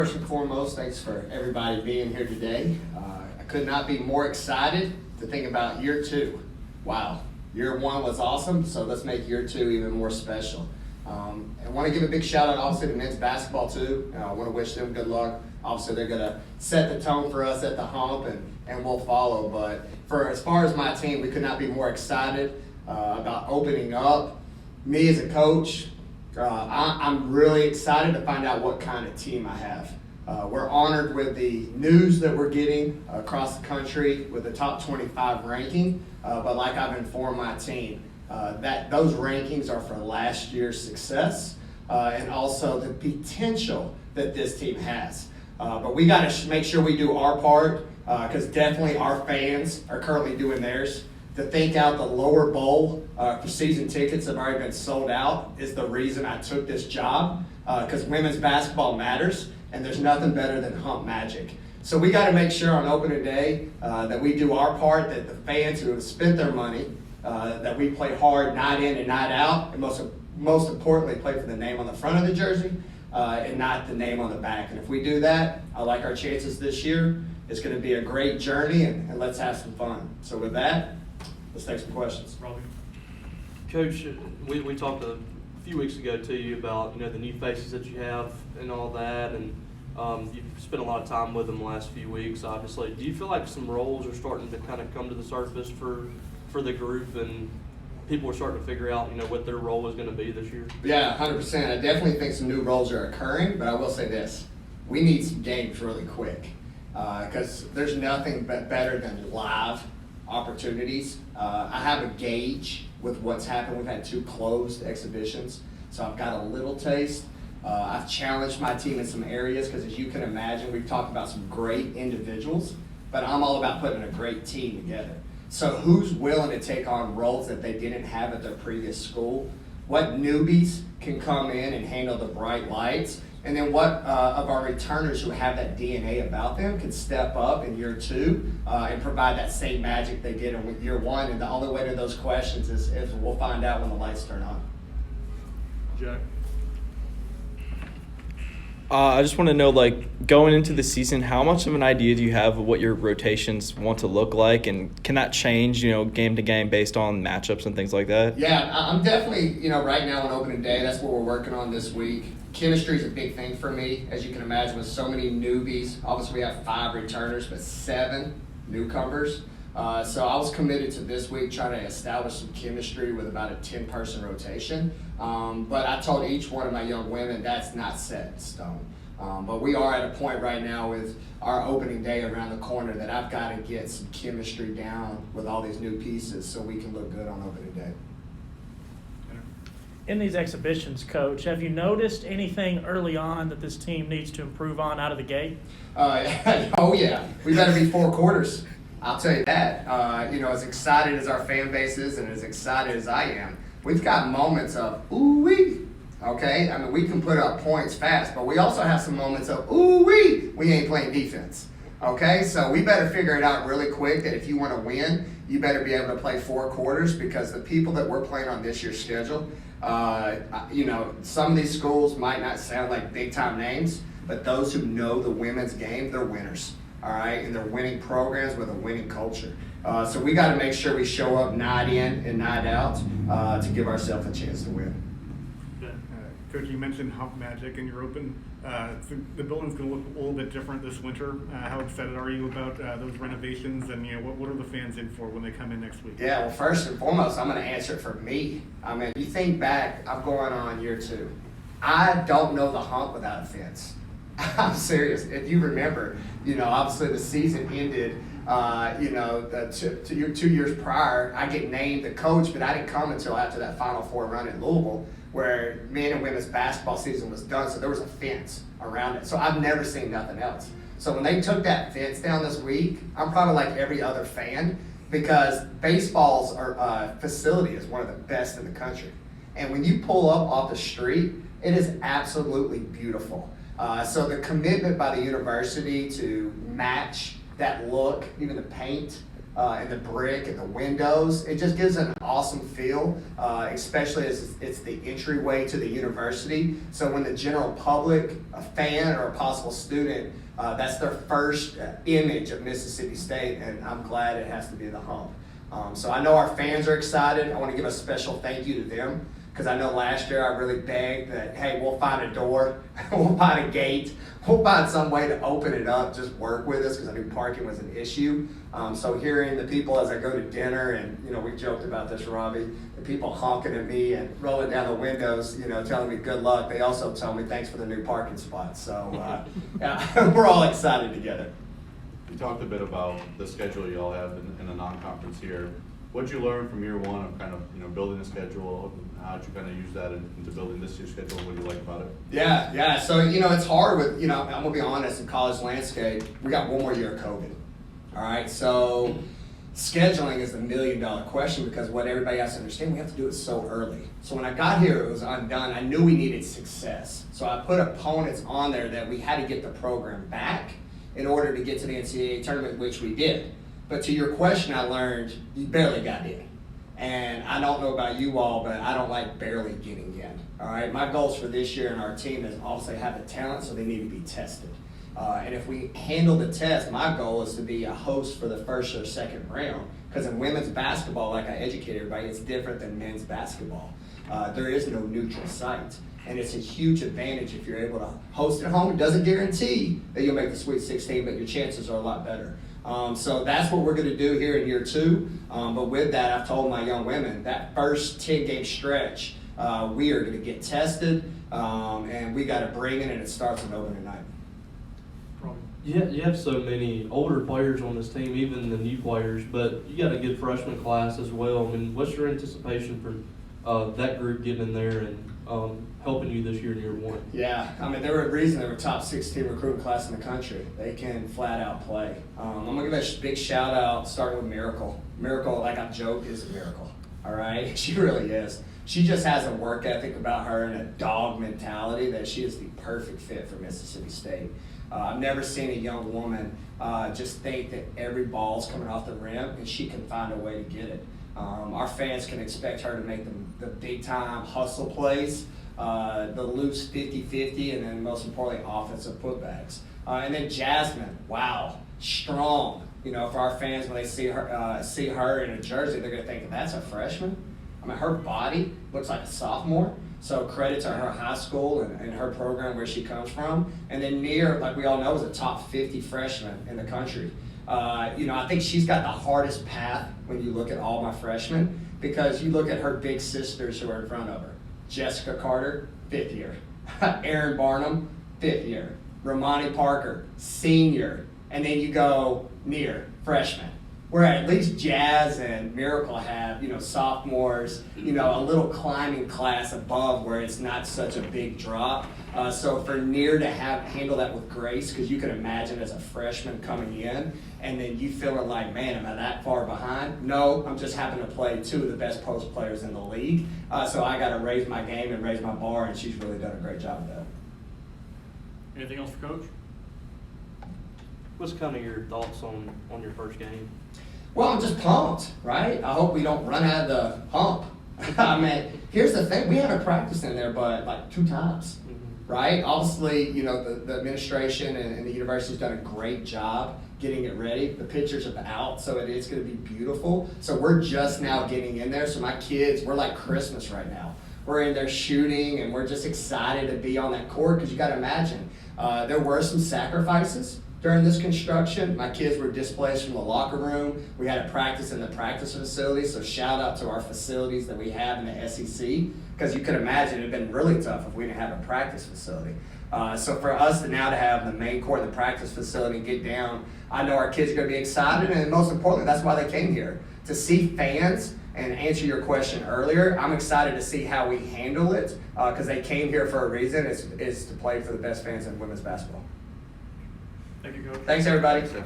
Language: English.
First and foremost, thanks for everybody being here today. I could not be more excited to think about year 2. Wow, year 1 was awesome, so let's make year 2 even more special. I want to give a big shout out also to men's basketball too. I want to wish them good luck. Obviously, they're going to set the tone for us at the hump, and we'll follow. But as far as my team, we could not be more excited about opening up. Me as a coach, I'm really excited to find out what kind of team I have. We're honored with the news that we're getting across the country with the top 25 ranking, but like I've informed my team, that those rankings are for last year's success and also the potential that this team has. But we got to make sure we do our part because definitely our fans are currently doing theirs. To think out the lower bowl for season tickets have already been sold out is the reason I took this job because women's basketball matters and there's nothing better than hump magic. So we got to make sure on opening day that we do our part, that the fans who have spent their money, that we play hard night in and night out, and most importantly play for the name on the front of the jersey and not the name on the back. And if we do that, I like our chances this year. It's going to be a great journey and let's have some fun. So with that, let's take some questions. Robbie. Coach, we talked a few weeks ago to you about the new faces that you have and all that, and you've spent a lot of time with them the last few weeks. Obviously, do you feel like some roles are starting to kind of come to the surface for the group, and people are starting to figure out what their role is going to be this year? Yeah, 100%. I definitely think some new roles are occurring, but I will say this: we need some games really quick because there's nothing better than live opportunities. I have a gauge with what's happened. We've had 2 closed exhibitions, so I've got a little taste. I've challenged my team in some areas because, as you can imagine, we've talked about some great individuals, but I'm all about putting a great team together. So who's willing to take on roles that they didn't have at their previous school? What newbies can come in and handle the bright lights? And then what of our returners who have that DNA about them can step up in year 2 and provide that same magic they did in year 1? And the only way to those questions is we'll find out when the lights turn on. Jack. I just want to know, going into the season, how much of an idea do you have of what your rotations want to look like, and can that change, game to game based on matchups and things like that? Yeah, I'm definitely, right now on opening day, that's what we're working on this week. Chemistry is a big thing for me, as you can imagine, with so many newbies. Obviously, we have 5 returners, but 7 newcomers. So I was committed to this week trying to establish some chemistry with about a 10-person rotation. But I told each one of my young women that's not set in stone. But we are at a point right now with our opening day around the corner that I've got to get some chemistry down with all these new pieces so we can look good on opening day. In these exhibitions, Coach, have you noticed anything early on that this team needs to improve on out of the gate? Oh, yeah. We better be 4 quarters. I'll tell you that. As excited as our fan base is and as excited as I am, we've got moments of, ooh-wee, okay? I mean, we can put up points fast, but we also have some moments of, ooh-wee, we ain't playing defense, okay? So we better figure it out really quick that if you want to win, you better be able to play 4 quarters because the people that we're playing on this year's schedule, some of these schools might not sound like big-time names, but those who know the women's game, they're winners. All right, and they're winning programs with a winning culture. So we got to make sure we show up night in and night out to give ourselves a chance to win. Coach, you mentioned Hump Magic in your open. So the building's going to look a little bit different this winter. How excited are you about those renovations, and what are the fans in for when they come in next week? Yeah, well, first and foremost, I'm going to answer it for me. I mean, you think back, I'm going on year 2. I don't know the hump without a fence. I'm serious. If you remember, obviously the season ended, 2 years prior. I get named the coach, but I didn't come until after that Final Four run in Louisville, where men and women's basketball season was done. So there was a fence around it. So I've never seen nothing else. So when they took that fence down this week, I'm probably like every other fan because baseball's facility is one of the best in the country. And when you pull up off the street, it is absolutely beautiful. So the commitment by the university to match that look, even the paint, and the brick and the windows. It just gives an awesome feel, especially as it's the entryway to the university. So when the general public, a fan or a possible student, that's their first image of Mississippi State, and I'm glad it has to be the Hump. So I know our fans are excited. I want to give a special thank you to them, because I know last year I really begged that, hey, we'll find a door, we'll find a gate, we'll find some way to open it up, just work with us, because I knew parking was an issue. So hearing the people as I go to dinner, and we joked about this, Robbie, the people honking at me and rolling down the windows, telling me good luck, they also tell me thanks for the new parking spot. So yeah, we're all excited together. You talked a bit about the schedule you all have in the non-conference here. What did you learn from year one of kind of building a schedule? How did you kind of use that into building this year's schedule? What do you like about it? Yeah. So it's hard with I'm gonna be honest, in college landscape, we got one more year of COVID. All right, so scheduling is the $1 million question, because what everybody has to understand, we have to do it so early. So when I got here, it was undone. I knew we needed success, so I put opponents on there that we had to get the program back in order to get to the NCAA tournament, which we did. But to your question, I learned you barely got in. And I don't know about you all, but I don't like barely getting in. All right, my goals for this year and our team is obviously have the talent, so they need to be tested. And if we handle the test, my goal is to be a host for the first or second round. Because in women's basketball, like I educate everybody, it's different than men's basketball. There is no neutral site. And it's a huge advantage if you're able to host at home. It doesn't guarantee that you'll make the Sweet 16, but your chances are a lot better. So that's what we're going to do here in year two. But with that, I've told my young women that first 10-game stretch, we are going to get tested, and we got to bring it, and it starts on opening night. Yeah, you have so many older players on this team, even the new players, but you got a good freshman class as well. I mean, what's your anticipation for that group getting in there and helping you this year in year one? Yeah, I mean, there were a reason they were top 16 recruiting class in the country. They can flat out play. I'm going to give a big shout out, starting with Miracle. Miracle, like I joke, is a miracle, all right? She really is. She just has a work ethic about her and a dog mentality that she is the perfect fit for Mississippi State. I've never seen a young woman just think that every ball's coming off the rim and she can find a way to get it. Our fans can expect her to make the big-time hustle plays, the loose 50-50, and then most importantly, offensive putbacks. And then Jasmine, wow, strong. For our fans, when they see her in a jersey, they're going to think, that's a freshman? I mean, her body looks like a sophomore. So credit to her high school and her program where she comes from. And then Nia, like we all know, is a top 50 freshman in the country. I think she's got the hardest path when you look at all my freshmen, because you look at her big sisters who are in front of her. Jessica Carter, 5th year. Erin Barnum, 5th year. Romani Parker, senior. And then you go Nia, freshman. Where at least Jazz and Miracle have, sophomores, a little climbing class above where it's not such a big drop. So for Nia to handle that with grace, because you can imagine as a freshman coming in, and then you feeling like, man, am I that far behind? No, I'm just having to play two of the best post players in the league. So I got to raise my game and raise my bar, and she's really done a great job of that. Anything else for Coach? What's kind of your thoughts on your first game? Well, I'm just pumped, right? I hope we don't run out of the hump. I mean, here's the thing. We haven't practiced in there but like 2 times, right? Obviously, the administration and the university's done a great job getting it ready. The pictures are out, so it is going to be beautiful. So we're just now getting in there. So my kids, we're like Christmas right now. We're in there shooting, and we're just excited to be on that court, because you got to imagine, there were some sacrifices during this construction. My kids were displaced from the locker room. We had to practice in the practice facility, so shout out to our facilities that we have in the SEC, because you could imagine it would have been really tough if we didn't have a practice facility. So for us to have the main court, the practice facility, get down, I know our kids are going to be excited, and most importantly, that's why they came here, to see fans. And answer your question earlier, I'm excited to see how we handle it, because they came here for a reason. It's to play for the best fans in women's basketball. Thank you, Coach. Thanks, everybody. Appreciate it.